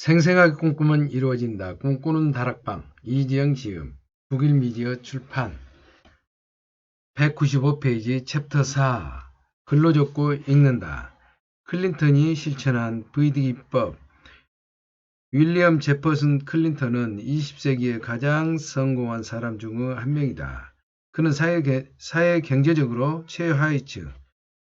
생생하게 꿈꾸면 이루어진다. 꿈꾸는 다락방. 이지영 지음. 북일미디어 출판. 195페이지 챕터 4. 글로 적고 읽는다. 클린턴이 실천한 VD기법. 윌리엄 제퍼슨 클린턴은 20세기의 가장 성공한 사람 중 한 명이다. 그는 사회 경제적으로 최하위층,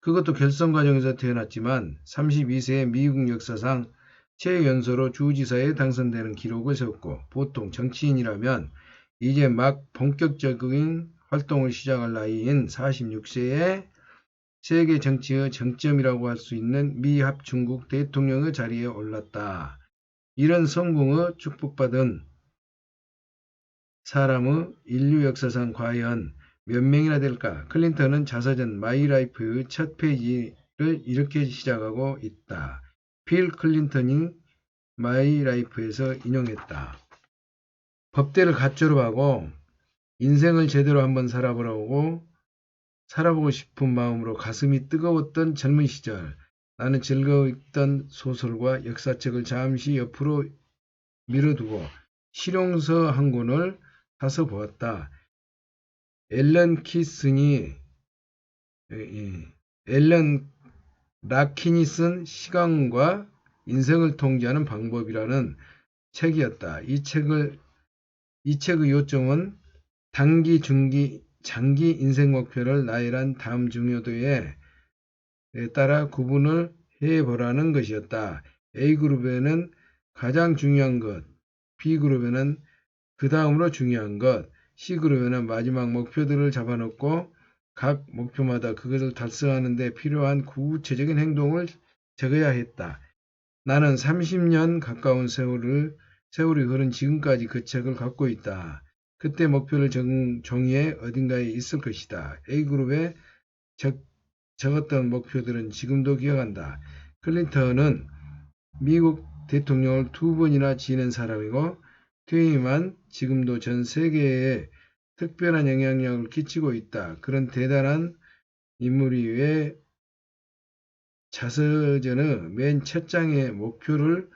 그것도 결선 과정에서 태어났지만 32세의 미국 역사상 최연소로 주지사에 당선되는 기록을 세웠고, 보통 정치인이라면 이제 막 본격적인 활동을 시작할 나이인 46세에 세계 정치의 정점이라고 할 수 있는 미합중국 대통령의 자리에 올랐다. 이런 성공의 축복받은 사람의 인류 역사상 과연 몇 명이나 될까? 클린턴은 자서전 마이 라이프의 첫 페이지를 이렇게 시작하고 있다. 빌 클린턴이 마이 라이프에서 인용했다. 법대를 갓 졸업하고 인생을 제대로 한번 살아보고 싶은 마음으로 가슴이 뜨거웠던 젊은 시절, 나는 즐거웠던 소설과 역사책을 잠시 옆으로 밀어두고 실용서 한 권을 사서 보았다. 앨런 라킨이 쓴 시간과 인생을 통제하는 방법이라는 책이었다. 이 책의 요점은 단기, 중기, 장기 인생 목표를 나열한 다음 중요도에 따라 구분을 해보라는 것이었다. A그룹에는 가장 중요한 것, B그룹에는 그 다음으로 중요한 것, C그룹에는 마지막 목표들을 잡아놓고 각 목표마다 그것을 달성하는 데 필요한 구체적인 행동을 적어야 했다. 나는 30년 가까운 세월이 흐른 지금까지 그 책을 갖고 있다. 그때 목표를 적은 종이에 어딘가에 있을 것이다. A그룹에 적었던 목표들은 지금도 기억한다. 클린턴은 미국 대통령을 2번이나 지낸 사람이고, 퇴임한 지금도 전 세계에 특별한 영향력을 끼치고 있다. 그런 대단한 인물이 왜 자서전의 맨 첫 장의 목표를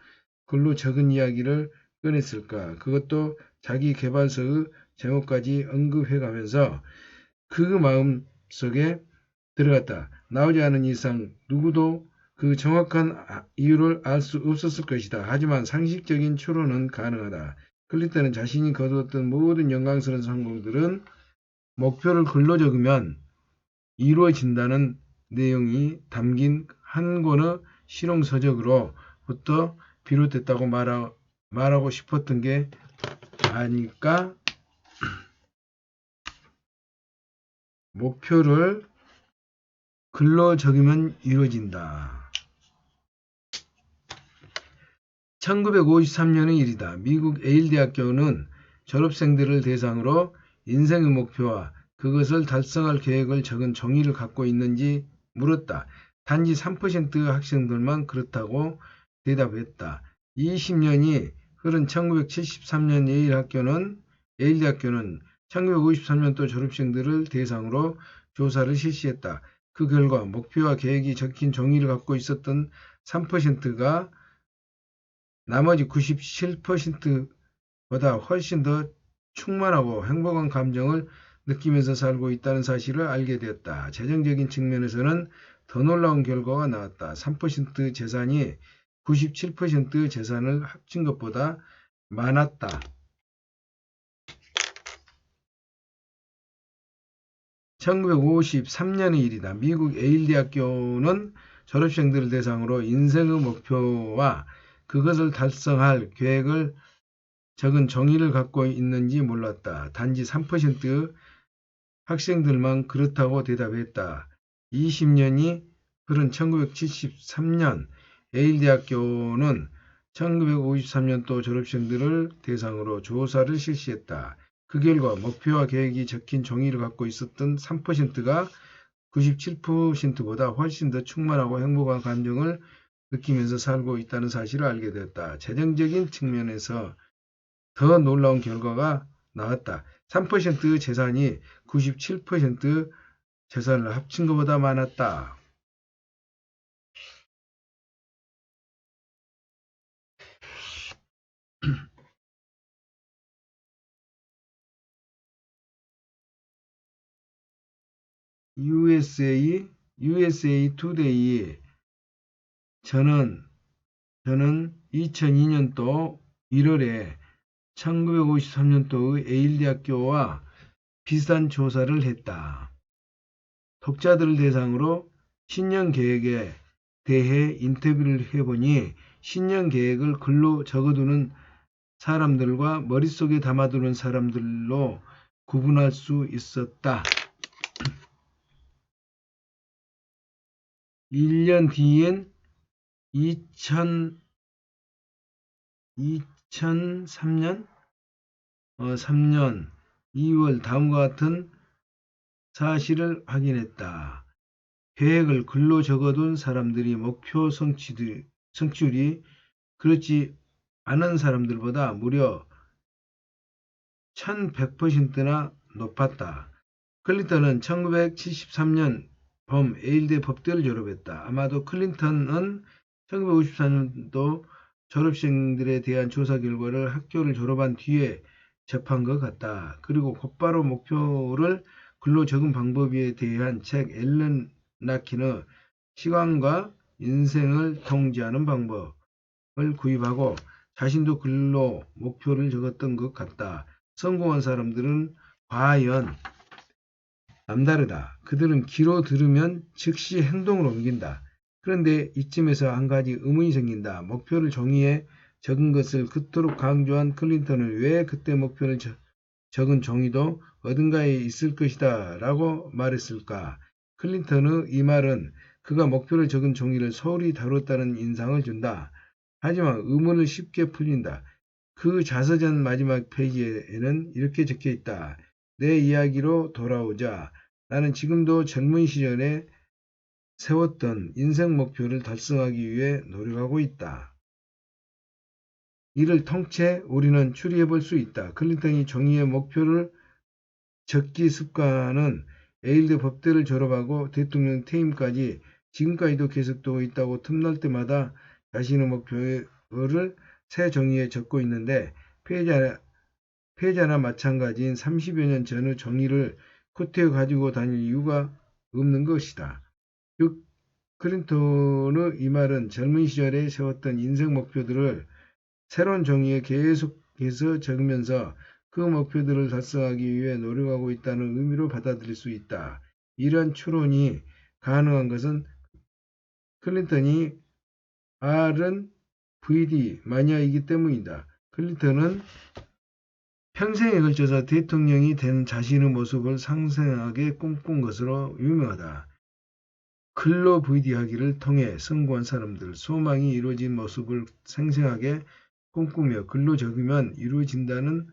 글로 적은 이야기를 꺼냈을까? 그것도 자기 개발서의 제목까지 언급해가면서 그 마음 속에 들어갔다. 나오지 않은 이상 누구도 그 정확한 이유를 알 수 없었을 것이다. 하지만 상식적인 추론은 가능하다. 클린턴은 자신이 거두었던 모든 영광스러운 성공들은 목표를 글로 적으면 이루어진다는 내용이 담긴 한 권의 실용서적으로부터 비롯됐다고 말하고 싶었던 게 아닐까? 목표를 글로 적으면 이루어진다. 1953년의 일이다. 미국 에일 대학교는 졸업생들을 대상으로 인생의 목표와 그것을 달성할 계획을 적은 종이를 갖고 있는지 물었다. 단지 3%의 학생들만 그렇다고 대답했다. 20년이 흐른 1973년 에일 대학교는 1953년도 졸업생들을 대상으로 조사를 실시했다. 그 결과 목표와 계획이 적힌 종이를 갖고 있었던 3%가 나머지 97%보다 훨씬 더 충만하고 행복한 감정을 느끼면서 살고 있다는 사실을 알게 되었다. 재정적인 측면에서는 더 놀라운 결과가 나왔다. 3% 재산이 97% 재산을 합친 것보다 많았다. 1953년의 일이다. 미국 에일 대학교는 졸업생들을 대상으로 인생의 목표와 그것을 달성할 계획을 적은 종이를 갖고 있는지 몰랐다. 단지 3%의 학생들만 그렇다고 대답했다. 20년이 흐른 1973년 에일 대학교는 1953년도 졸업생들을 대상으로 조사를 실시했다. 그 결과 목표와 계획이 적힌 종이를 갖고 있었던 3%가 97%보다 훨씬 더 충만하고 행복한 감정을 느끼면서 살고 있다는 사실을 알게 되었다. 재정적인 측면에서 더 놀라운 결과가 나왔다. 3%의 재산이 97% 재산을 합친 것보다 많았다. USA 투데이 저는 2002년도 1월에 1953년도의 예일대학교와 비슷한 조사를 했다. 독자들을 대상으로 신년 계획에 대해 인터뷰를 해보니 신년 계획을 글로 적어두는 사람들과 머릿속에 담아두는 사람들로 구분할 수 있었다. 1년 뒤인 2003년 3년 2월 다음과 같은 사실을 확인했다. 계획을 글로 적어둔 사람들이 목표 성취율이 그렇지 않은 사람들보다 무려 1100%나 높았다. 클린턴은 1973년 예일대 법대를 졸업했다. 아마도 클린턴은 1954년도 졸업생들에 대한 조사 결과를 학교를 졸업한 뒤에 접한 것 같다. 그리고 곧바로 목표를 글로 적은 방법에 대한 책 앨런 라킨의 시간과 인생을 통제하는 방법을 구입하고 자신도 글로 목표를 적었던 것 같다. 성공한 사람들은 과연 남다르다. 그들은 귀로 들으면 즉시 행동으로 옮긴다. 그런데 이쯤에서 한 가지 의문이 생긴다. 목표를 종이에 적은 것을 그토록 강조한 클린턴은 왜 그때 목표를 적은 종이도 어딘가에 있을 것이다 라고 말했을까? 클린턴의 이 말은 그가 목표를 적은 종이를 소홀히 다뤘다는 인상을 준다. 하지만 의문을 쉽게 풀린다. 그 자서전 마지막 페이지에는 이렇게 적혀 있다. 내 이야기로 돌아오자. 나는 지금도 젊은 시절에 세웠던 인생 목표를 달성하기 위해 노력하고 있다. 이를 통째 우리는 추리해 볼 수 있다. 클린턴이 종이에 목표를 적기 습관은 예일대 법대를 졸업하고 대통령 퇴임까지 지금까지도 계속되고 있다고 틈날 때마다 자신의 목표를 새 종이에 적고 있는데 패자나 마찬가지인 30여 년 전의 종이를 코트에 가지고 다닐 이유가 없는 것이다. 즉 클린턴의 이 말은 젊은 시절에 세웠던 인생 목표들을 새로운 종이에 계속해서 적으면서 그 목표들을 달성하기 위해 노력하고 있다는 의미로 받아들일 수 있다. 이런 추론이 가능한 것은 클린턴이 R은 VD 마니아이기 때문이다. 클린턴은 평생에 걸쳐서 대통령이 된 자신의 모습을 상상하게 꿈꾼 것으로 유명하다. 글로 VD하기를 통해 성공한 사람들, 소망이 이루어진 모습을 생생하게 꿈꾸며 글로 적으면 이루어진다는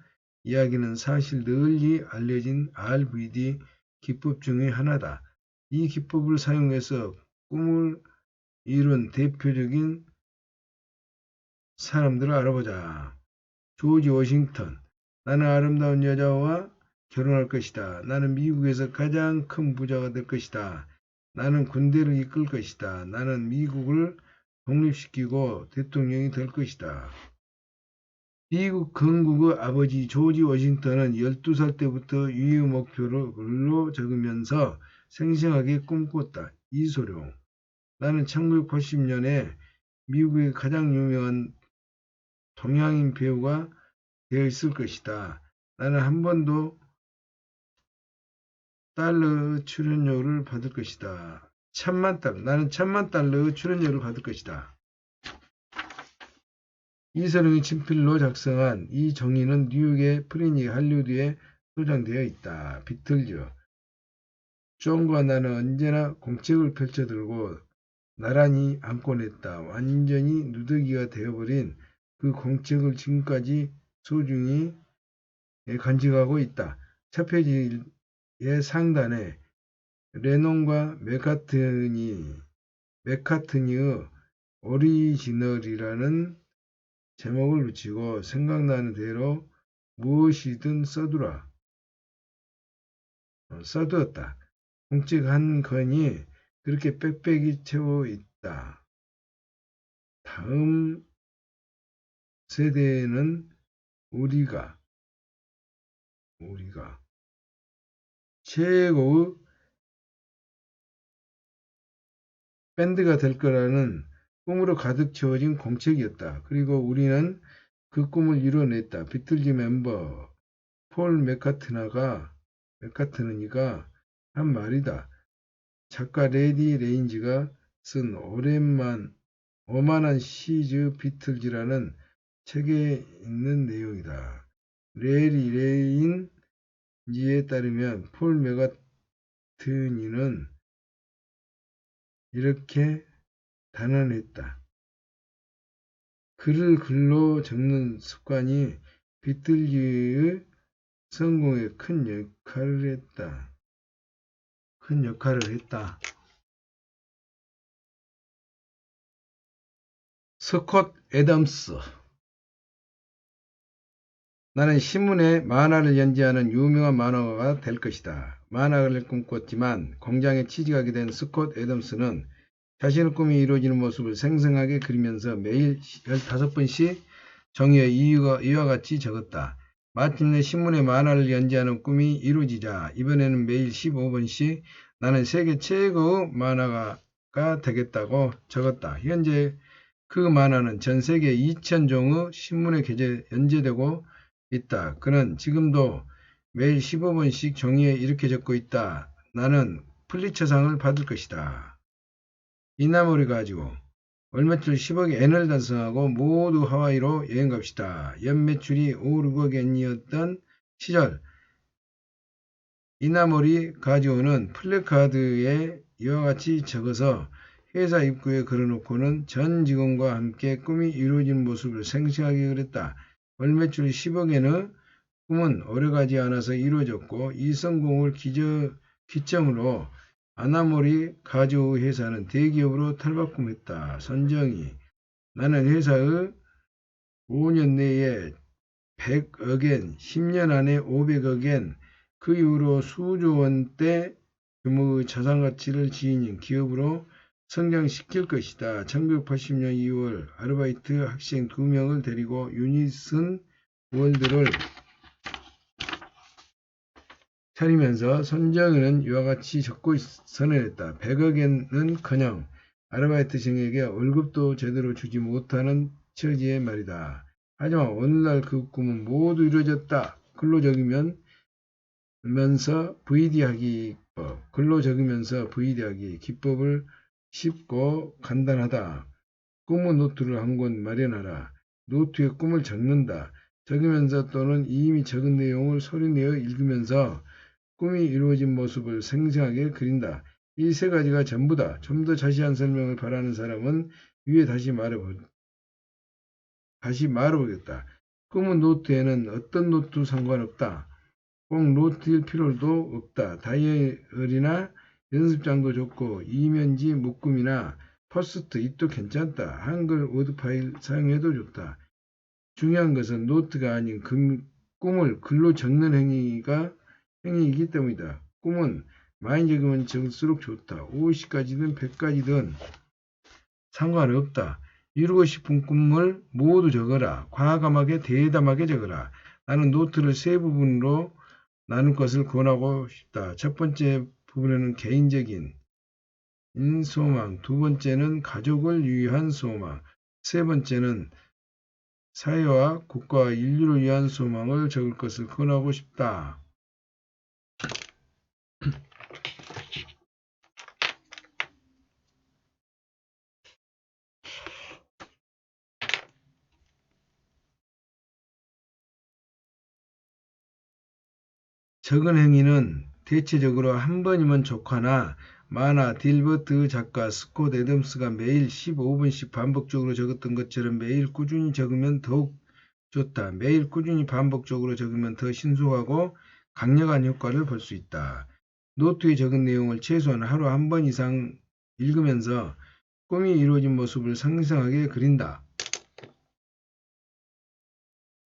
이야기는 사실 널리 알려진 RVD 기법 중의 하나다. 이 기법을 사용해서 꿈을 이룬 대표적인 사람들을 알아보자. 조지 워싱턴. 나는 아름다운 여자와 결혼할 것이다. 나는 미국에서 가장 큰 부자가 될 것이다. 나는 군대를 이끌 것이다. 나는 미국을 독립시키고 대통령이 될 것이다. 미국 건국의 아버지 조지 워싱턴은 12살 때부터 유의 목표를 글로 적으면서 생생하게 꿈꿨다. 이소룡. 나는 1980년에 미국의 가장 유명한 동양인 배우가 되어 있을 것이다. 나는 한 번도 달러 출연료를 받을 것이다. 나는 1000만 달러의 출연료를 받을 것이다. 이소룡이 친필로 작성한 이 종이는 뉴욕의 프리니 할리우드에 소장되어 있다. 비틀즈. 존과 나는 언제나 공책을 펼쳐들고 나란히 앉곤 했다. 완전히 누더기가 되어버린 그 공책을 지금까지 소중히 간직하고 있다. 첫 페이지의 상단에 레논과 맥카트니의 오리지널이라는 제목을 붙이고 생각나는 대로 무엇이든 써두었다. 공책 한 권이 그렇게 빽빽이 채워 있다. 다음 세대에는 우리가 최고의 밴드가 될 거라는 꿈으로 가득 채워진 공책이었다. 그리고 우리는 그 꿈을 이뤄냈다. 비틀즈 멤버 폴 맥카트니가 한 말이다. 작가 레디 레인지가 쓴 오만한 시즈 비틀즈라는 책에 있는 내용이다. 레디 레인지에 따르면 폴 맥카트니는 이렇게 단언했다. 글을 글로 적는 습관이 비틀즈의 성공에 큰 역할을 했다. 스콧 애덤스. 나는 신문에 만화를 연재하는 유명한 만화가가 될 것이다. 만화를 꿈꿨지만 공장에 취직하게 된 스콧 애덤스는 자신의 꿈이 이루어지는 모습을 생생하게 그리면서 매일 15번씩 종이에 이와 같이 적었다. 마침내 신문에 만화를 연재하는 꿈이 이루어지자 이번에는 매일 15번씩 나는 세계 최고의 만화가가 되겠다고 적었다. 현재 그 만화는 전 세계 2000종의 신문에 연재되고 있다. 그는 지금도 매일 15번씩 종이에 이렇게 적고 있다. 나는 플리처상을 받을 것이다. 이나모리 가지고 월매출 10억 엔을 달성하고 모두 하와이로 여행 갑시다. 연매출이 5, 6억 엔이었던 시절 이나모리 가지고는 플래카드에 이와 같이 적어서 회사 입구에 걸어놓고는 전 직원과 함께 꿈이 이루어지는 모습을 생생하게 그렸다. 월매출 10억 엔의 꿈은 오래가지 않아서 이루어졌고 이 성공을 기점으로 아나모리 가지오의 회사는 대기업으로 탈바꿈했다. 선정이 나는 회사의 5년 내에 100억 엔, 10년 안에 500억 엔, 그 이후로 수조 원대 규모의 자산가치를 지닌 기업으로 성장시킬 것이다. 1980년 2월 아르바이트 학생 2명을 데리고 유니슨 월드를 차리면서 손정은은 이와 같이 적고 선언했다. 100억 엔은커녕 아르바이트생에게 월급도 제대로 주지 못하는 처지의 말이다. 하지만 오늘날 그 꿈은 모두 이루어졌다. 글로 적으면서 VD하기 기법. 글로 적으면서 VD하기 기법을 쉽고 간단하다. 꿈의 노트를 한 권 마련하라. 노트에 꿈을 적는다. 적으면서 또는 이미 적은 내용을 소리내어 읽으면서 꿈이 이루어진 모습을 생생하게 그린다. 이 세 가지가 전부다. 좀 더 자세한 설명을 바라는 사람은 위에 다시 말해보겠다. 꿈의 노트에는 어떤 노트도 상관없다. 꼭 노트일 필요도 없다. 다이어리나 연습장도 좋고 이면지 묶음이나 포스트잇도 괜찮다. 한글 워드 파일 사용해도 좋다. 중요한 것은 노트가 아닌 꿈을 글로 적는 행위이기 때문이다. 꿈은 많이 적으면 적을수록 좋다. 50가지든 100가지든 상관없다. 이루고 싶은 꿈을 모두 적어라. 과감하게 대담하게 적어라. 나는 노트를 세 부분으로 나눌 것을 권하고 싶다. 첫 번째 부분에는 개인적인 소망, 두 번째는 가족을 위한 소망, 세 번째는 사회와 국가와 인류를 위한 소망을 적을 것을 권하고 싶다. 적은 행위는 대체적으로 한 번이면 좋거나 만화 딜버트 작가 스콧 애덤스가 매일 15분씩 반복적으로 적었던 것처럼 매일 꾸준히 적으면 더욱 좋다. 매일 꾸준히 반복적으로 적으면 더 신속하고 강력한 효과를 볼 수 있다. 노트에 적은 내용을 최소한 하루 한 번 이상 읽으면서 꿈이 이루어진 모습을 상상하게 그린다.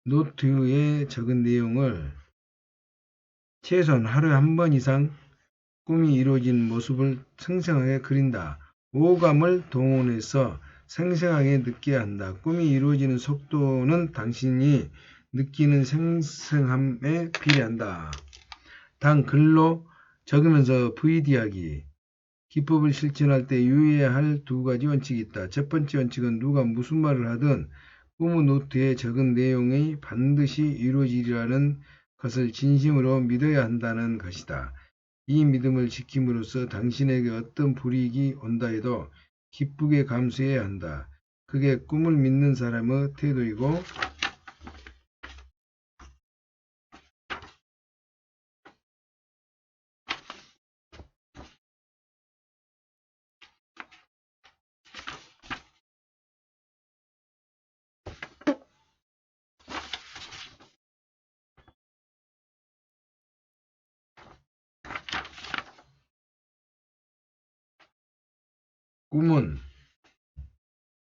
노트에 적은 내용을 최소한 하루에 한 번 이상 꿈이 이루어진 모습을 생생하게 그린다. 오감을 동원해서 생생하게 느껴야 한다. 꿈이 이루어지는 속도는 당신이 느끼는 생생함에 비례한다. 단 글로 적으면서 VD하기 기법을 실천할 때 유의해야 할 두 가지 원칙이 있다. 첫 번째 원칙은 누가 무슨 말을 하든 꿈의 노트에 적은 내용이 반드시 이루어지리라는 것을 진심으로 믿어야 한다는 것이다. 이 믿음을 지킴으로써 당신에게 어떤 불이익이 온다 해도 기쁘게 감수해야 한다. 그게 꿈을 믿는 사람의 태도이고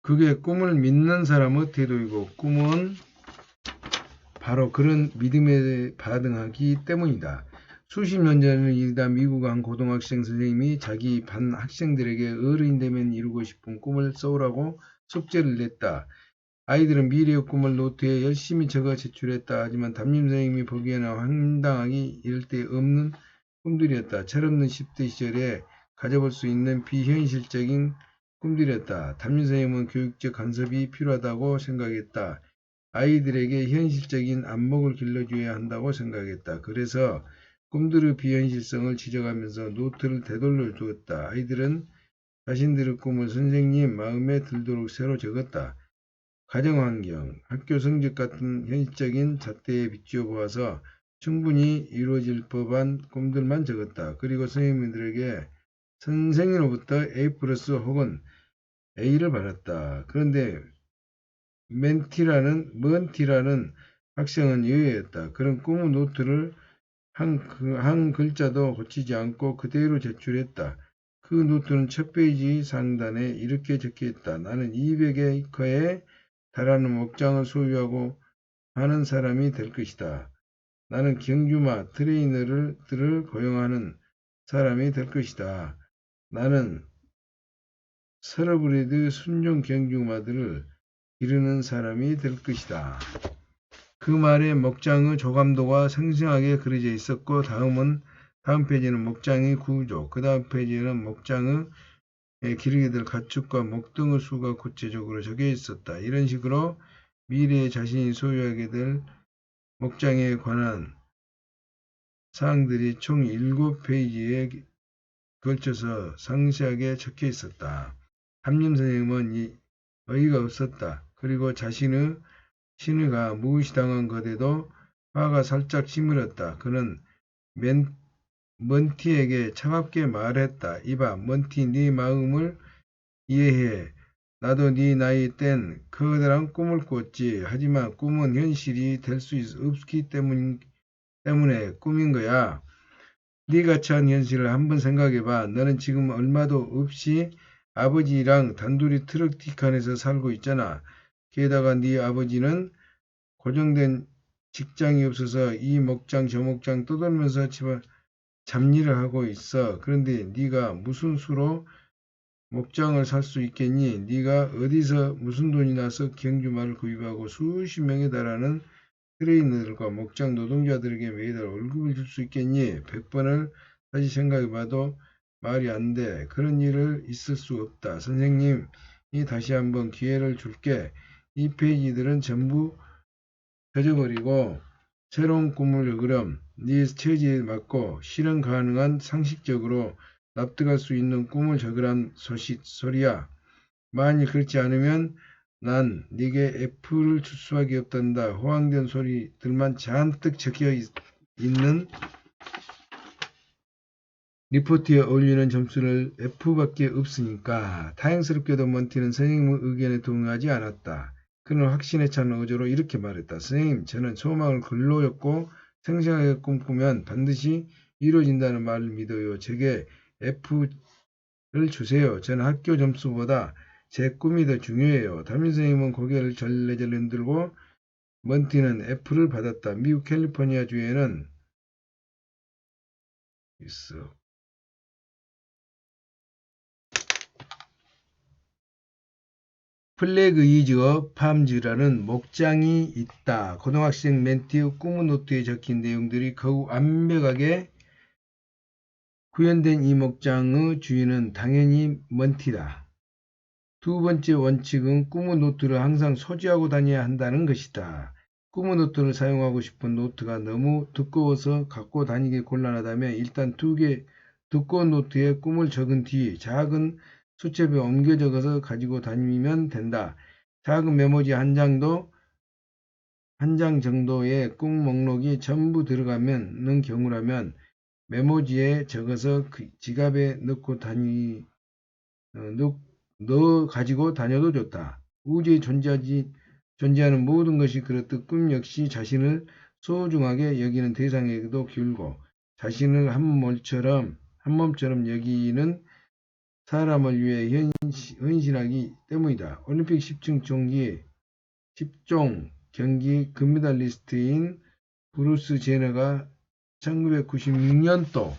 그게 꿈을 믿는 사람의 태도이고 꿈은 바로 그런 믿음에 반응하기 때문이다. 수십 년 전이다 미국 한 고등학생 선생님이 자기 반 학생들에게 어른이 되면 이루고 싶은 꿈을 써오라고 숙제를 냈다. 아이들은 미래의 꿈을 노트에 열심히 적어 제출했다. 하지만 담임 선생님이 보기에는 황당하기 이를 데 없는 꿈들이었다. 철없는 10대 시절에 가져볼 수 있는 비현실적인 꿈들이었다. 담임 선생님은 교육적 간섭이 필요하다고 생각했다. 아이들에게 현실적인 안목을 길러줘야 한다고 생각했다. 그래서 꿈들의 비현실성을 지적하면서 노트를 되돌려 주었다. 아이들은 자신들의 꿈을 선생님 마음에 들도록 새로 적었다. 가정환경, 학교 성적 같은 현실적인 잣대에 비추어 보아서 충분히 이루어질 법한 꿈들만 적었다. 그리고 선생님들에게 선생님으로부터 A+ 혹은 A를 받았다. 그런데 먼티라는 학생은 예외였다. 그런 꿈의 노트를 한 글자도 고치지 않고 그대로 제출했다. 그 노트는 첫 페이지 상단에 이렇게 적혀있다. 나는 200에이커에 달하는 목장을 소유하고 하는 사람이 될 것이다. 나는 경주마 트레이너들을 고용하는 사람이 될 것이다. 나는 서러브레드 순종 경주마들을 기르는 사람이 될 것이다. 그 말에 목장의 조감도가 생생하게 그려져 있었고 다음 페이지는 목장의 구조, 그 다음 페이지는 목장의 기르게 될 가축과 목 등의 수가 구체적으로 적혀 있었다. 이런 식으로 미래에 자신이 소유하게 될 목장에 관한 사항들이 총 7페이지에 걸쳐서 상세하게 적혀 있었다. 담임 선생님은 어이가 없었다. 그리고 자신의 신의가 무시당한 것에도 화가 살짝 치밀었다. 그는 먼티에게 차갑게 말했다. 이봐, 먼티, 네 마음을 이해해. 나도 네 나이 땐 커다란 꿈을 꿨지. 하지만 꿈은 현실이 될 수 없기 때문에 꿈인 거야. 네가 처한 현실을 한번 생각해봐. 너는 지금 얼마도 없이 아버지랑 단둘이 트럭 뒷칸에서 살고 있잖아. 게다가 네 아버지는 고정된 직장이 없어서 이 목장 저 목장 떠돌면서 잡일을 하고 있어. 그런데 네가 무슨 수로 목장을 살 수 있겠니? 네가 어디서 무슨 돈이 나서 경주마를 구입하고 수십 명에 달하는 트레이너들과 목장 노동자들에게 매달 월급을 줄 수 있겠니? 100번을 다시 생각해봐도 말이 안 돼. 그런 일을 있을 수 없다. 선생님이 다시 한번 기회를 줄게. 이 페이지들은 전부 펴져버리고 새로운 꿈을 그럼 네 처지에 맞고 실현 가능한 상식적으로 납득할 수 있는 꿈을 적으란 소리야. 만일 그렇지 않으면 난 네게 F를 줄 수밖에 없단다. 호황된 소리들만 잔뜩 적혀 있는 리포트에 어울리는 점수를 F밖에 없으니까. 다행스럽게도 먼티는 선생님의 의견에 동의하지 않았다. 그는 확신에 찬 어조로 이렇게 말했다. 선생님, 저는 소망을 글로 엮고 생생하게 꿈꾸면 반드시 이루어진다는 말을 믿어요. 제게 F를 주세요. 저는 학교 점수보다 제 꿈이 더 중요해요. 담임 선생님은 고개를 절레절레 흔들고 먼티는 F를 받았다. 미국 캘리포니아 주에는 있어. 플래그 이즈어 팜즈라는 목장이 있다. 고등학생 멘티의 꿈의 노트에 적힌 내용들이 거의 완벽하게 구현된 이 목장의 주인은 당연히 먼티다. 두 번째 원칙은 꿈의 노트를 항상 소지하고 다녀야 한다는 것이다. 꿈의 노트를 사용하고 싶은 노트가 너무 두꺼워서 갖고 다니기 곤란하다면 일단 2개 두꺼운 노트에 꿈을 적은 뒤 작은 수첩에 옮겨 적어서 가지고 다니면 된다. 작은 메모지 한 장 정도의 꿈 목록이 전부 들어가는 경우라면 메모지에 적어서 지갑에 넣고 넣어 가지고 다녀도 좋다. 우주에 존재하는 모든 것이 그렇듯 꿈 역시 자신을 소중하게 여기는 대상에게도 기울고 자신을 한 몸처럼 여기는 사람을 위해 헌신하기 때문이다. 올림픽 10종 경기 금메달리스트인 브루스 제너가 1996년도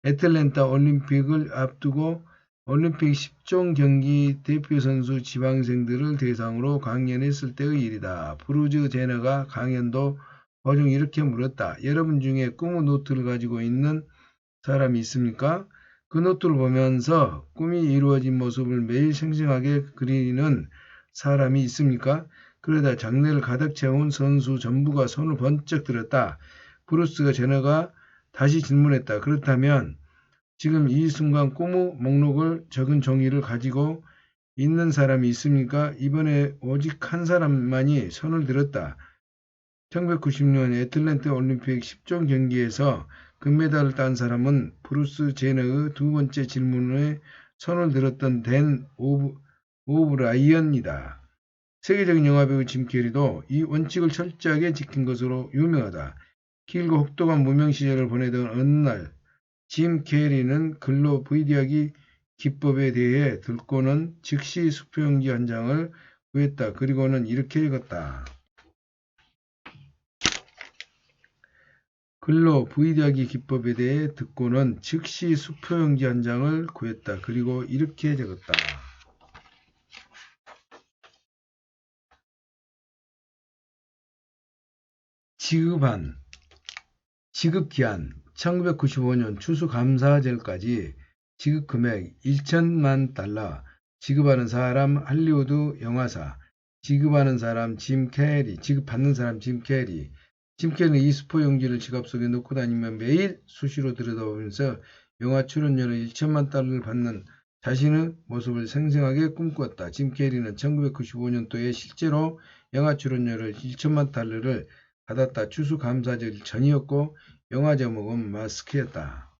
애틀랜타 올림픽을 앞두고 올림픽 10종 경기 대표 선수 지망생들을 대상으로 강연했을 때의 일이다. 브루스 제너가 강연도 도중 이렇게 물었다. 여러분 중에 꿈의 노트를 가지고 있는 사람이 있습니까? 그 노트를 보면서 꿈이 이루어진 모습을 매일 생생하게 그리는 사람이 있습니까? 그러다 장내를 가득 채운 선수 전부가 손을 번쩍 들었다. 브루스 제너가 다시 질문했다. 그렇다면 지금 이 순간 꿈의 목록을 적은 종이를 가지고 있는 사람이 있습니까? 이번에 오직 한 사람만이 손을 들었다. 1990년 애틀랜타 올림픽 10종 경기에서 금메달을 딴 사람은 브루스 제너의 두 번째 질문에 손을 들었던 댄 오브라이언이다. 세계적인 영화배우 짐 캐리도 이 원칙을 철저하게 지킨 것으로 유명하다. 길고 혹독한 무명 시절을 보내던 어느 날 짐 캐리는 글로 부의대하기 기법에 대해 듣고는 즉시 수표용지 한 장을 구했다. 그리고는 이렇게 읽었다. 글로 부의대하기 기법에 대해 듣고는 즉시 수표용지 한 장을 구했다. 그리고 이렇게 적었다. 지급기한 1995년 추수감사절까지 지급금액 1천만 달러 지급하는 사람 할리우드 영화사 지급받는 사람 짐 캐리 짐 캐리는 이 수표용지를 지갑 속에 넣고 다니면 매일 수시로 들여다보면서 영화 출연료를 1천만 달러를 받는 자신의 모습을 생생하게 꿈꾸었다. 짐 캐리는 1995년도에 실제로 영화 출연료를 1천만 달러를 받았다. 추수감사절 전이었고 영화 제목은 마스크였다.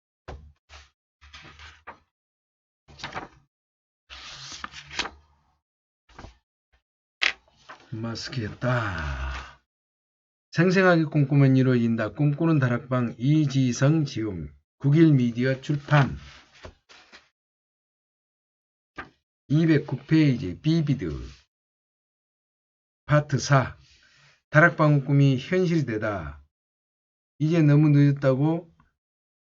생생하게 꿈꾸면 이루어진다. 꿈꾸는 다락방 이지성 지음 국일미디어 출판 209페이지 비비드 파트 4 다락방의 꿈이 현실이 되다. 이제 너무 늦었다고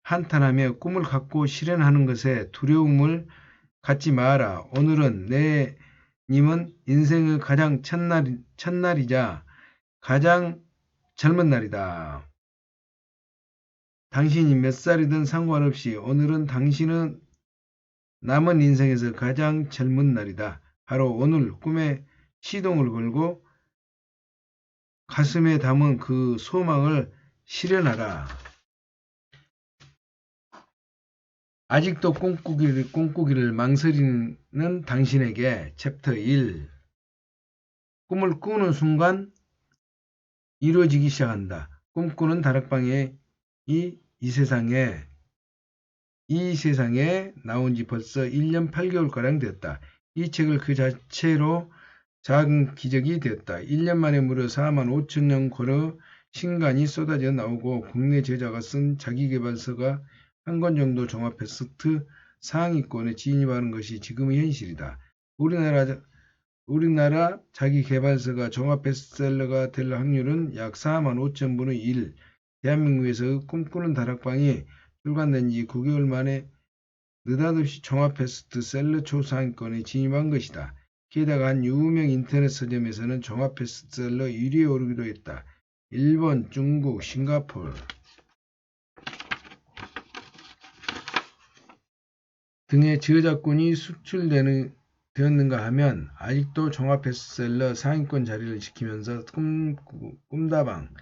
한탄하며 꿈을 갖고 실현하는 것에 두려움을 갖지 마라. 오늘은 님은 인생의 가장 첫날이자 가장 젊은 날이다. 당신이 몇 살이든 상관없이 오늘은 당신은 남은 인생에서 가장 젊은 날이다. 바로 오늘 꿈에 시동을 걸고 가슴에 담은 그 소망을 실현하라. 아직도 꿈꾸기를 망설이는 당신에게 챕터 1 꿈을 꾸는 순간 이루어지기 시작한다. 꿈꾸는 다락방에 이 세상에 나온 지 벌써 1년 8개월가량 되었다. 이 책을 그 자체로 작은 기적이 되었다. 1년 만에 무려 45,000년 걸어 신간이 쏟아져 나오고 국내 저자가 쓴 자기계발서가 한 권 정도 종합 베스트 상위권에 진입하는 것이 지금의 현실이다. 우리나라 자기계발서가 종합 베스트셀러가 될 확률은 약 45,000분의 1. 대한민국에서 꿈꾸는 다락방이 출간된 지 9개월 만에 느닷없이 종합 베스트셀러 초상위권에 진입한 것이다. 게다가 한 유명 인터넷 서점에서는 종합 베스트셀러 1위에 오르기도 했다. 일본, 중국, 싱가포르 등의 저작권이 수출되었는가 하면 아직도 종합 베스트셀러 상위권 자리를 지키면서 꿈다방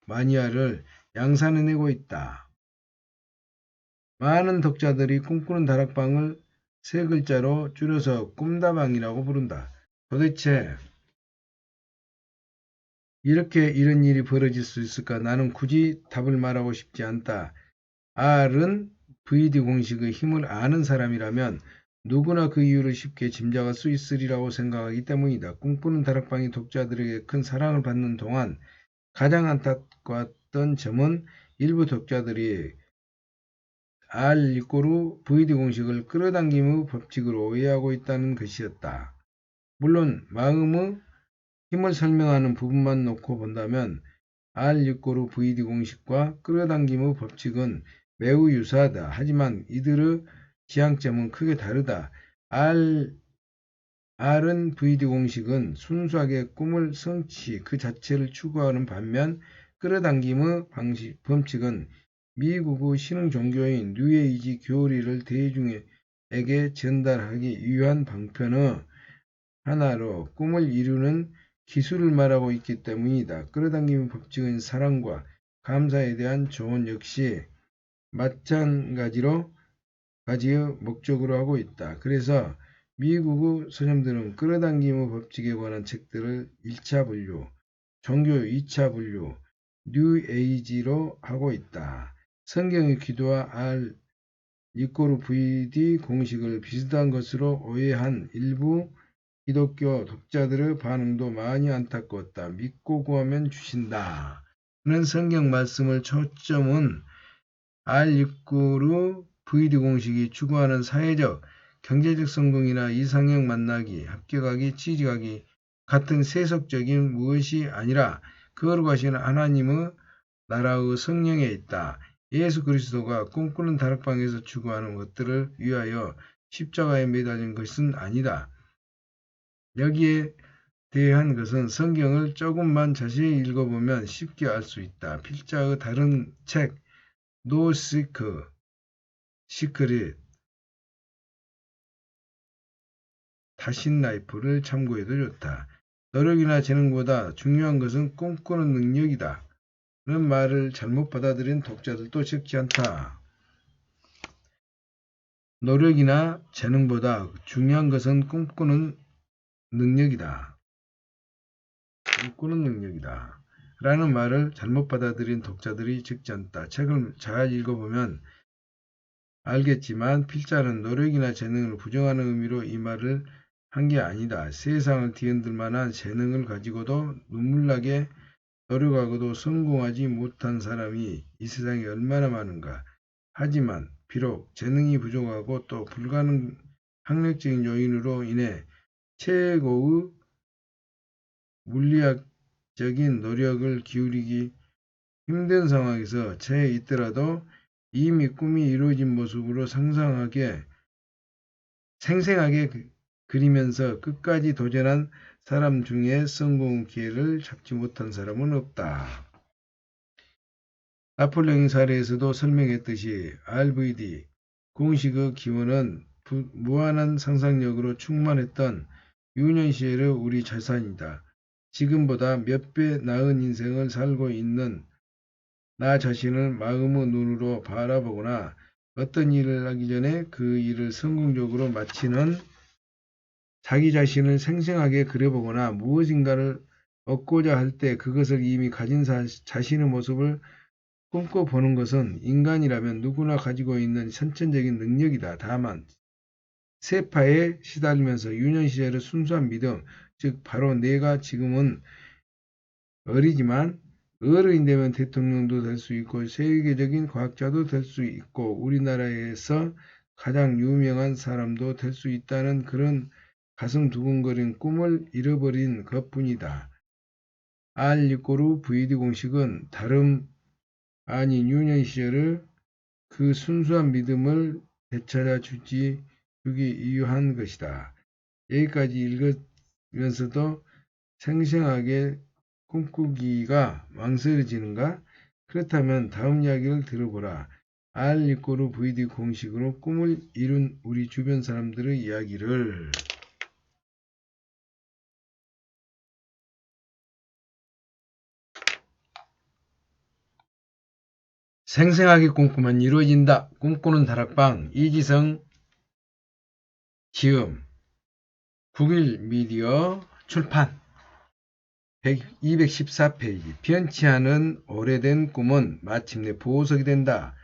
마니아를 양산해내고 있다. 많은 독자들이 꿈꾸는 다락방을 세 글자로 줄여서 꿈다방이라고 부른다. 도대체 이렇게 이런 일이 벌어질 수 있을까? 나는 굳이 답을 말하고 싶지 않다. R은 VD 공식의 힘을 아는 사람이라면 누구나 그 이유를 쉽게 짐작할 수 있으리라고 생각하기 때문이다. 꿈꾸는 다락방이 독자들에게 큰 사랑을 받는 동안 가장 안타까웠던 점은 일부 독자들이 R=VD 공식을 끌어당김의 법칙으로 오해하고 있다는 것이었다. 물론 마음의 힘을 설명하는 부분만 놓고 본다면 R=VD 공식과 끌어당김의 법칙은 매우 유사하다. 하지만 이들의 지향점은 크게 다르다. R은 VD 공식은 순수하게 꿈을 성취 그 자체를 추구하는 반면 끌어당김의 법칙은 미국의 신흥 종교인 뉴에이지 교리를 대중에게 전달하기 위한 방편의 하나로 꿈을 이루는 기술을 말하고 있기 때문이다. 끌어당김의 법칙은 사랑과 감사에 대한 조언 역시 마찬가지로 가지의 목적으로 하고 있다. 그래서 미국의 서점들은 끌어당김의 법칙에 관한 책들을 1차 분류, 종교 2차 분류, 뉴에이지로 하고 있다. 성경의 기도와 R=VD 공식을 비슷한 것으로 오해한 일부 기독교 독자들의 반응도 많이 안타까웠다. 믿고 구하면 주신다. 는 성경 말씀을 초점은 R=VD 공식이 추구하는 사회적, 경제적 성공이나 이상형 만나기, 합격하기, 취직하기 같은 세속적인 무엇이 아니라 거룩하신 하나님의 나라의 성령에 있다. 예수 그리스도가 꿈꾸는 다락방에서 추구하는 것들을 위하여 십자가에 매달린 것은 아니다. 여기에 대한 것은 성경을 조금만 자세히 읽어보면 쉽게 알 수 있다. 필자의 다른 책 No Secret 다신 라이프를 참고해도 좋다. 노력이나 재능보다 중요한 것은 꿈꾸는 능력이다. 는 말을 잘못 받아들인 독자들도 적지 않다. 노력이나 재능보다 중요한 것은 꿈꾸는 능력이다. 꿈꾸는 능력이다. 라는 말을 잘못 받아들인 독자들이 적지 않다. 책을 잘 읽어보면 알겠지만 필자는 노력이나 재능을 부정하는 의미로 이 말을 한 게 아니다. 세상을 뒤흔들 만한 재능을 가지고도 눈물나게 노력하고도 성공하지 못한 사람이 이 세상에 얼마나 많은가. 하지만 비록 재능이 부족하고 또 불가능 학력적인 요인으로 인해 최고의 물리학적인 노력을 기울이기 힘든 상황에서 처해 있더라도 이미 꿈이 이루어진 모습으로 생생하게 그리면서 끝까지 도전한 사람 중에 성공 기회를 잡지 못한 사람은 없다. 나폴레옹 사례에서도 설명했듯이 RVD 공식의 기원은 무한한 상상력으로 충만했던 유년 시절의 우리 자산이다. 지금보다 몇 배 나은 인생을 살고 있는 나 자신을 마음의 눈으로 바라보거나 어떤 일을 하기 전에 그 일을 성공적으로 마치는 자기 자신을 생생하게 그려보거나 무엇인가를 얻고자 할 때 그것을 이미 가진 자신의 모습을 꿈꿔보는 것은 인간이라면 누구나 가지고 있는 선천적인 능력이다. 다만 세파에 시달리면서 유년 시절의 순수한 믿음, 즉 바로 내가 지금은 어리지만 어른이 되면 대통령도 될 수 있고 세계적인 과학자도 될 수 있고 우리나라에서 가장 유명한 사람도 될 수 있다는 그런 가슴 두근거린 꿈을 잃어버린 것뿐이다. R=VD 공식은 다름 아닌 유년 시절의 그 순수한 믿음을 되찾아 주기 위한 것이다. 여기까지 읽으면서도 생생하게 꿈꾸기가 망설여지는가? 그렇다면 다음 이야기를 들어보라. R 이꼬르 VD 공식으로 꿈을 이룬 우리 주변 사람들의 이야기를 생생하게 꿈꾸면 이루어진다. 꿈꾸는 다락방 이지성 지음 국일 미디어 출판 214페이지 변치 않은 오래된 꿈은 마침내 보석이 된다.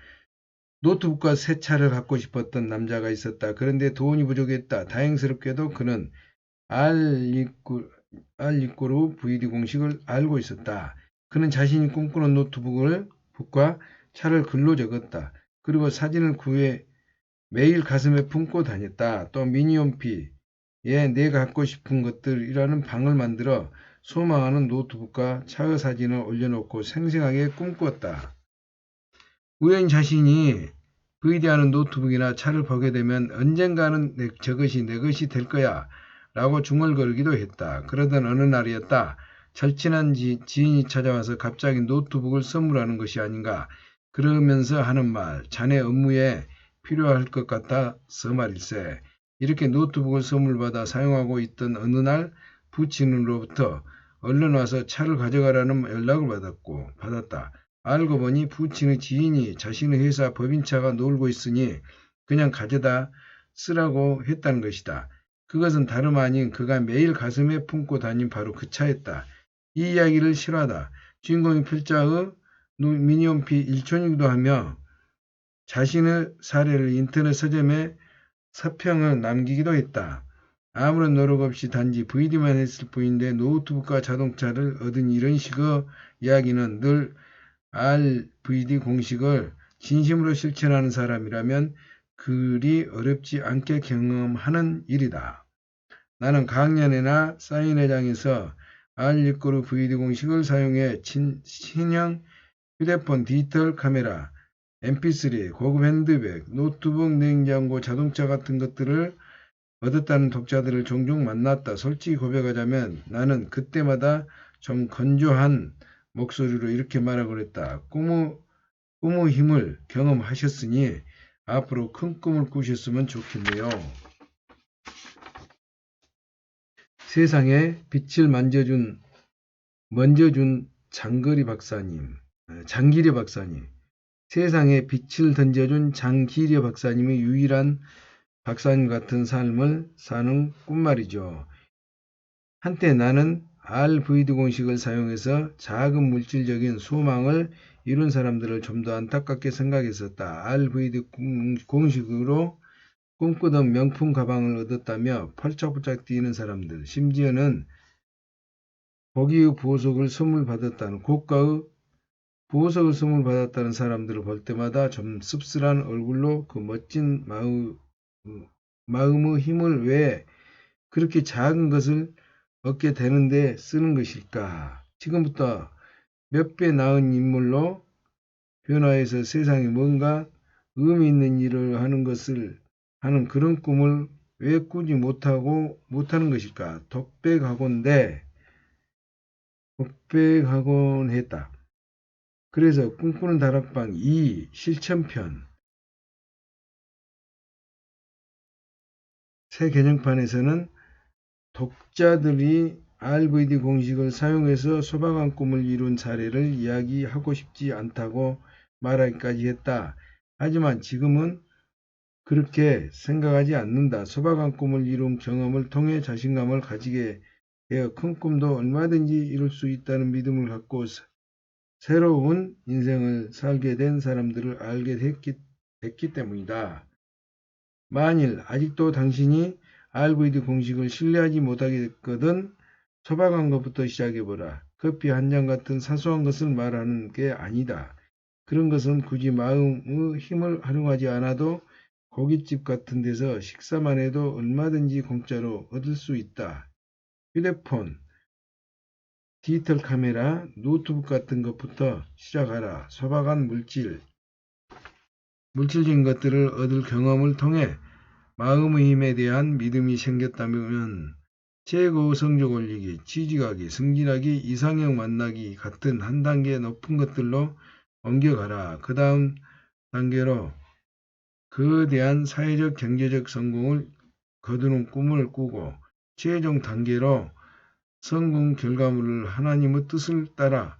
노트북과 새 차를 갖고 싶었던 남자가 있었다. 그런데 돈이 부족했다. 다행스럽게도 그는 R=V VD 공식을 알고 있었다. 그는 자신이 꿈꾸는 노트북과 차를 글로 적었다. 그리고 사진을 구해 매일 가슴에 품고 다녔다. 또 미니홈피에 내가 갖고 싶은 것들이라는 방을 만들어 소망하는 노트북과 차의 사진을 올려놓고 생생하게 꿈꾸었다. 우연히 자신이 VD하는 노트북이나 차를 보게 되면 언젠가는 저것이 내 것이 될 거야 라고 중얼거리기도 했다. 그러던 어느 날이었다. 절친한 지인이 찾아와서 갑자기 노트북을 선물하는 것이 아닌가 그러면서 하는 말, 자네 업무에 필요할 것 같아서 말일세. 이렇게 노트북을 선물받아 사용하고 있던 어느 날 부친으로부터 얼른 와서 차를 가져가라는 연락을 받았다. 알고 보니 부친의 지인이 자신의 회사 법인차가 놀고 있으니 그냥 가져다 쓰라고 했다는 것이다. 그것은 다름 아닌 그가 매일 가슴에 품고 다닌 바로 그 차였다. 이 이야기를 실화다. 주인공이 필자의 미니홈피 일촌이기도 하며 자신의 사례를 인터넷 서점에 서평을 남기기도 했다. 아무런 노력 없이 단지 VD만 했을 뿐인데 노트북과 자동차를 얻은 이런 식의 이야기는 늘 RVD 공식을 진심으로 실천하는 사람이라면 그리 어렵지 않게 경험하는 일이다. 나는 강연회나 사인회장에서 R=VD 공식을 사용해 신형 휴대폰, 디지털 카메라, mp3, 고급 핸드백, 노트북, 냉장고, 자동차 같은 것들을 얻었다는 독자들을 종종 만났다. 솔직히 고백하자면 나는 그때마다 좀 건조한 목소리로 이렇게 말하고 했다. 꿈의 힘을 경험하셨으니 앞으로 큰 꿈을 꾸셨으면 좋겠네요. 세상에 빛을 만져준 장기리 박사님. 세상에 빛을 던져준 장기리 박사님의 유일한 박사님 같은 삶을 사는 꿈말이죠. 한때 나는 RVD 공식을 사용해서 작은 물질적인 소망을 이룬 사람들을 좀 더 안타깝게 생각했었다. RVD 공식으로 꿈꾸던 명품 가방을 얻었다며 펄짝펄짝 뛰는 사람들, 심지어는 고기의 보석을 선물 받았다는 고가의 보석을 선물 받았다는 사람들을 볼 때마다 좀 씁쓸한 얼굴로 그 멋진 마음의 힘을 왜 그렇게 작은 것을 얻게 되는데 쓰는 것일까? 지금부터 몇 배 나은 인물로 변화해서 세상에 뭔가 의미 있는 일을 하는 그런 꿈을 왜 꾸지 못하는 것일까? 독백하곤 했다. 그래서 꿈꾸는 다락방 2 실천편 새 개정판에서는 독자들이 RVD 공식을 사용해서 소박한 꿈을 이룬 사례를 이야기하고 싶지 않다고 말하기까지 했다. 하지만 지금은 그렇게 생각하지 않는다. 소박한 꿈을 이룬 경험을 통해 자신감을 가지게 되어 큰 꿈도 얼마든지 이룰 수 있다는 믿음을 갖고 새로운 인생을 살게 된 사람들을 알게 됐기 때문이다. 만일 아직도 당신이 RVD 공식을 신뢰하지 못하겠거든 소박한 것부터 시작해보라. 커피 한 잔 같은 사소한 것을 말하는 게 아니다. 그런 것은 굳이 마음의 힘을 활용하지 않아도 고깃집 같은 데서 식사만 해도 얼마든지 공짜로 얻을 수 있다. 휴대폰, 디지털 카메라, 노트북 같은 것부터 시작하라. 소박한 물질적인 것들을 얻을 경험을 통해 마음의 힘에 대한 믿음이 생겼다면 최고 성적 올리기, 취직하기, 승진하기, 이상형 만나기 같은 한 단계 높은 것들로 옮겨가라. 그 다음 단계로 거대한 사회적 경제적 성공을 거두는 꿈을 꾸고 최종 단계로 성공 결과물을 하나님의 뜻을 따라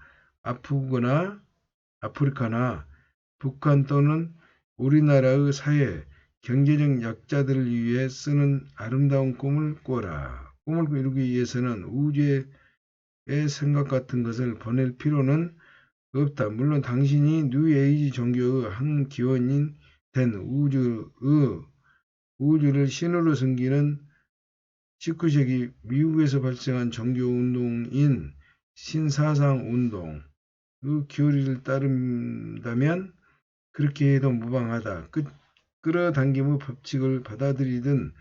아프리카나 북한 또는 우리나라의 사회, 경제적 약자들을 위해 쓰는 아름다운 꿈을 꾸어라. 꿈을 이루기 위해서는 우주의 생각 같은 것을 보낼 필요는 없다. 물론 당신이 뉴에이지 종교의 한 기원인 된 우주를 신으로 섬기는 19세기 미국에서 발생한 종교운동인 신사상운동의 교리를 따른다면 그렇게 해도 무방하다. 끌어당김의 법칙을 받아들이든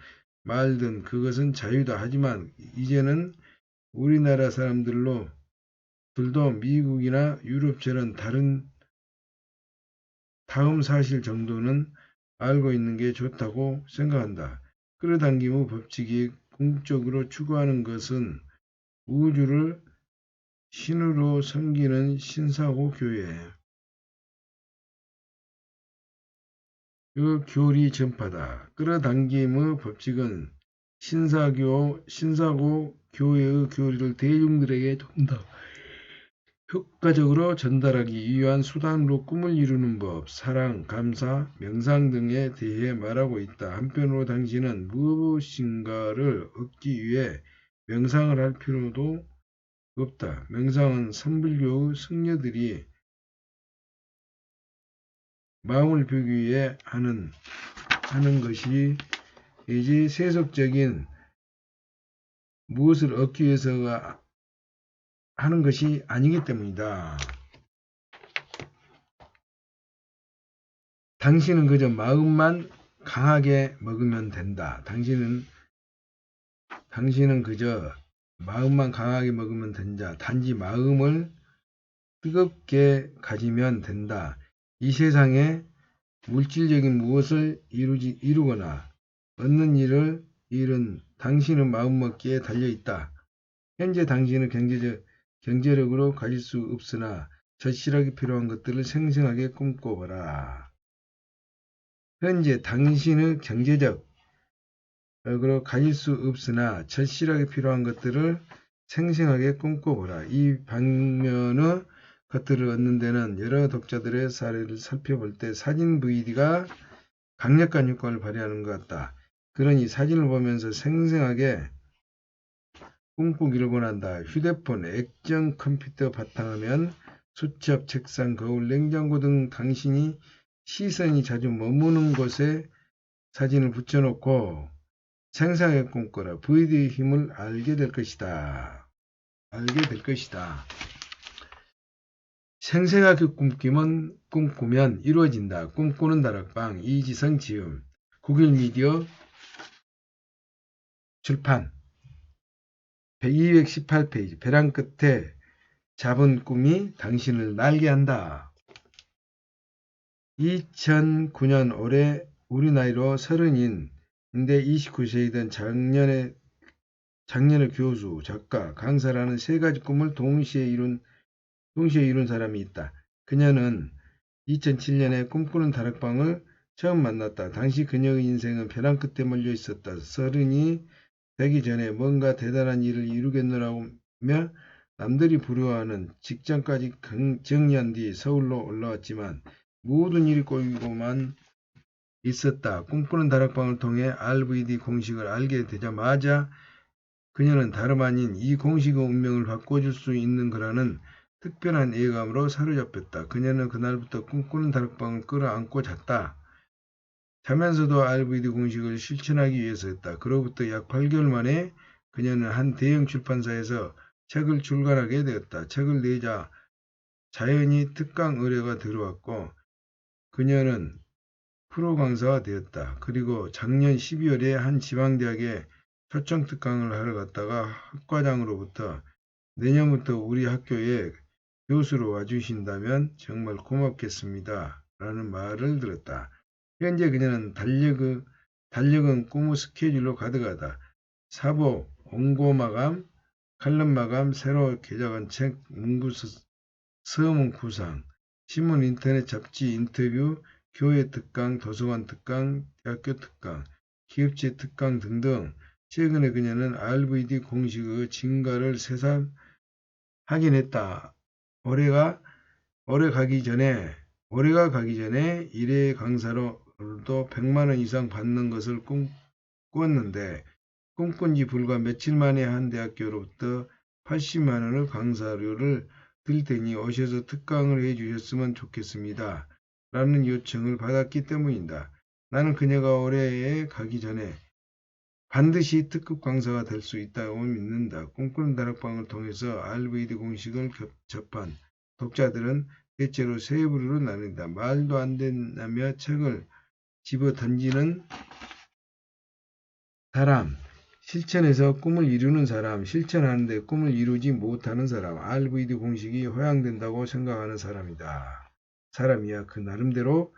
말든 그것은 자유다. 하지만 이제는 우리나라 사람들도 미국이나 유럽처럼 다음 사실 정도는 알고 있는 게 좋다고 생각한다. 끌어당김의 법칙이 궁극적으로 추구하는 것은 우주를 신으로 섬기는 신사고 교회. 그 교리 전파다. 끌어당김의 법칙은 신사고 교회의 교리를 대중들에게 좀 더 효과적으로 전달하기 위한 수단으로 꿈을 이루는 법, 사랑, 감사, 명상 등에 대해 말하고 있다. 한편으로 당신은 무엇인가를 얻기 위해 명상을 할 필요도 없다. 명상은 선불교의 승려들이 마음을 비우기 위해 하는 것이지 세속적인 무엇을 얻기 위해서가 하는 것이 아니기 때문이다. 당신은 그저 마음만 강하게 먹으면 된다. 당신은 그저 마음만 강하게 먹으면 된다. 단지 마음을 뜨겁게 가지면 된다. 이 세상에 물질적인 무엇을 이루거나 얻는 일은 당신의 마음먹기에 달려있다. 현재 당신은 경제력으로 가질 수 없으나 절실하게 필요한 것들을 생생하게 꿈꿔보라. 현재 당신의 경제적으로 가질 수 없으나 절실하게 필요한 것들을 생생하게 꿈꿔보라. 이 방면의 것들을 얻는 데는 여러 독자들의 사례를 살펴볼 때 사진 VD가 강력한 효과를 발휘하는 것 같다. 그러니 사진을 보면서 생생하게 꿈꾸기를 권한다. 휴대폰, 액정 컴퓨터 바탕화면, 수첩, 책상, 거울, 냉장고 등 당신이 시선이 자주 머무는 곳에 사진을 붙여놓고 생생하게 꿈꿔라. VD의 힘을 알게 될 것이다. 생생하게 꿈꾸면 이루어진다. 꿈꾸는 다락방 이지성 지음 국일미디어 출판 218페이지 벼랑 끝에 잡은 꿈이 당신을 날게 한다. 2009년 올해 우리 나이로 30인데 29세이던 작년에 교수, 작가, 강사라는 세 가지 꿈을 동시에 이룬 사람이 있다. 그녀는 2007년에 꿈꾸는 다락방을 처음 만났다. 당시 그녀의 인생은 벼랑 끝에 몰려 있었다. 30이 되기 전에 뭔가 대단한 일을 이루겠노라며 남들이 부러워하는 직장까지 정리한 뒤 서울로 올라왔지만 모든 일이 꼬이고만 있었다. 꿈꾸는 다락방을 통해 RVD 공식을 알게 되자마자 그녀는 다름 아닌 이 공식의 운명을 바꿔줄 수 있는 거라는 특별한 예감으로 사로잡혔다. 그녀는 그날부터 꿈꾸는 다락방을 끌어안고 잤다. 자면서도 RVD 공식을 실천하기 위해서였다. 그로부터 약 8개월 만에 그녀는 한 대형 출판사에서 책을 출간하게 되었다. 책을 내자 자연히 특강 의뢰가 들어왔고 그녀는 프로 강사가 되었다. 그리고 작년 12월에 한 지방대학에 초청 특강을 하러 갔다가 학과장으로부터 내년부터 우리 학교에 교수로 와주신다면 정말 고맙겠습니다. 라는 말을 들었다. 현재 그녀는 달력은 꿈의 스케줄로 가득하다. 사보, 원고 마감, 칼럼 마감, 새로 개작한 책, 문구 서문 구상, 신문, 인터넷, 잡지, 인터뷰, 교회 특강, 도서관 특강, 대학교 특강, 기업체 특강 등등 최근에 그녀는 RVD 공식의 증가를 새삼 확인했다. 올해가 가기 전에 1회 강사로도 100만원 이상 받는 것을 꿈꿨는데 꿈꾼 지 불과 며칠 만에 한 대학교로부터 80만원의 강사료를 들 테니 오셔서 특강을 해주셨으면 좋겠습니다. 라는 요청을 받았기 때문이다. 나는 그녀가 올해에 가기 전에 반드시 특급 강사가 될 수 있다고 믿는다. 꿈꾸는 다락방을 통해서 RVD 공식을 접한 독자들은 대체로 세 부류로 나뉜다. 말도 안 된다며 책을 집어 던지는 사람, 실천해서 꿈을 이루는 사람, 실천하는데 꿈을 이루지 못하는 사람, RVD 공식이 허용된다고 생각하는 사람이야. 그 나름대로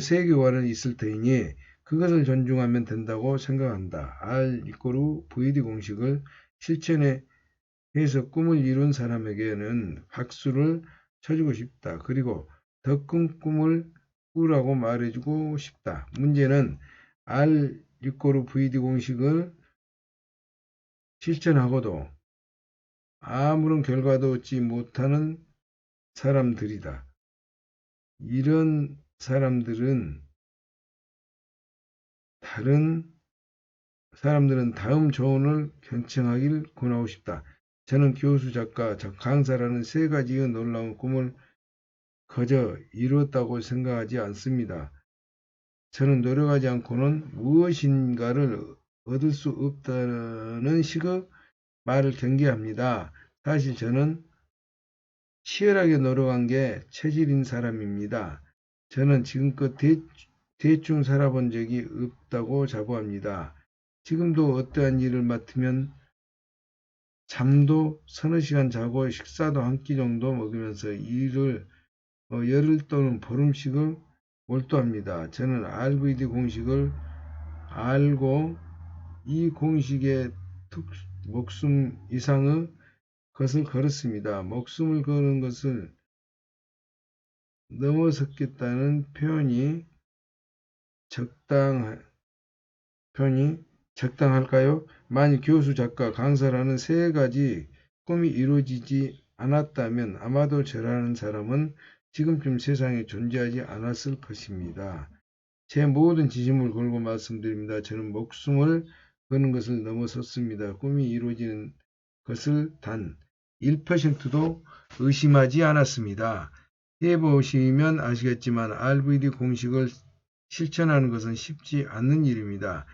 세계관은 있을 테니 그것을 존중하면 된다고 생각한다. R=VD 공식을 실천해서 꿈을 이룬 사람에게는 박수를 쳐주고 싶다. 그리고 더 큰 꿈을 꾸라고 말해주고 싶다. 문제는 R=VD 공식을 실천하고도 아무런 결과도 얻지 못하는 사람들이다. 이런 사람들은 다음 조언을 경청하길 권하고 싶다. 저는 교수, 작가, 강사라는 세 가지의 놀라운 꿈을 거저 이루었다고 생각하지 않습니다. 저는 노력하지 않고는 무엇인가를 얻을 수 없다는 식의 말을 경계합니다. 사실 저는 치열하게 노력한 게 체질인 사람입니다. 저는 지금껏 대충 살아본 적이 없다고 자부합니다. 지금도 어떠한 일을 맡으면 잠도 서너 시간 자고 식사도 한 끼 정도 먹으면서 일을 열흘 또는 보름씩을 몰두합니다. 저는 RVD 공식을 알고 이 공식의 목숨 이상의 것을 걸었습니다. 목숨을 거는 것을 넘어섰겠다는 표현이 적당할까요? 만일 교수, 작가, 강사라는 세 가지 꿈이 이루어지지 않았다면 아마도 저라는 사람은 지금쯤 세상에 존재하지 않았을 것입니다. 제 모든 진심을 걸고 말씀드립니다. 저는 목숨을 거는 것을 넘어섰습니다. 꿈이 이루어지는 것을 단 1%도 의심하지 않았습니다. 해보시면 아시겠지만 RVD 공식을 실천하는 것은 쉽지 않는 일입니다.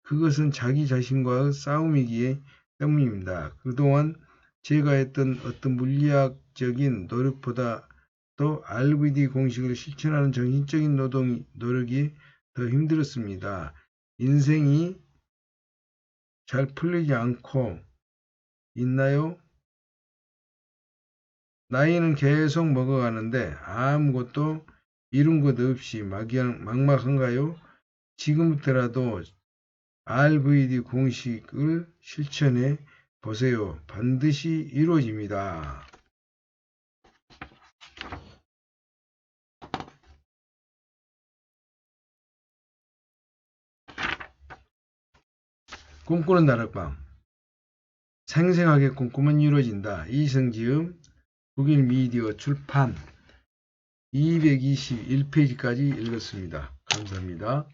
그것은 자기 자신과의 싸움이기 때문입니다. 그동안 제가 했던 어떤 물리학적인 노력보다도 RVD 공식을 실천하는 정신적인 노력이 더 힘들었습니다. 인생이 잘 풀리지 않고 있나요? 나이는 계속 먹어가는데 아무것도 이룬 것 없이 막막한가요? 지금부터라도 RVD 공식을 실천해 보세요. 반드시 이루어집니다. 꿈꾸는 다락방. 생생하게 꿈꾸면 이루어진다. 이성지음 국일미디어 출판 221페이지까지 읽었습니다. 감사합니다.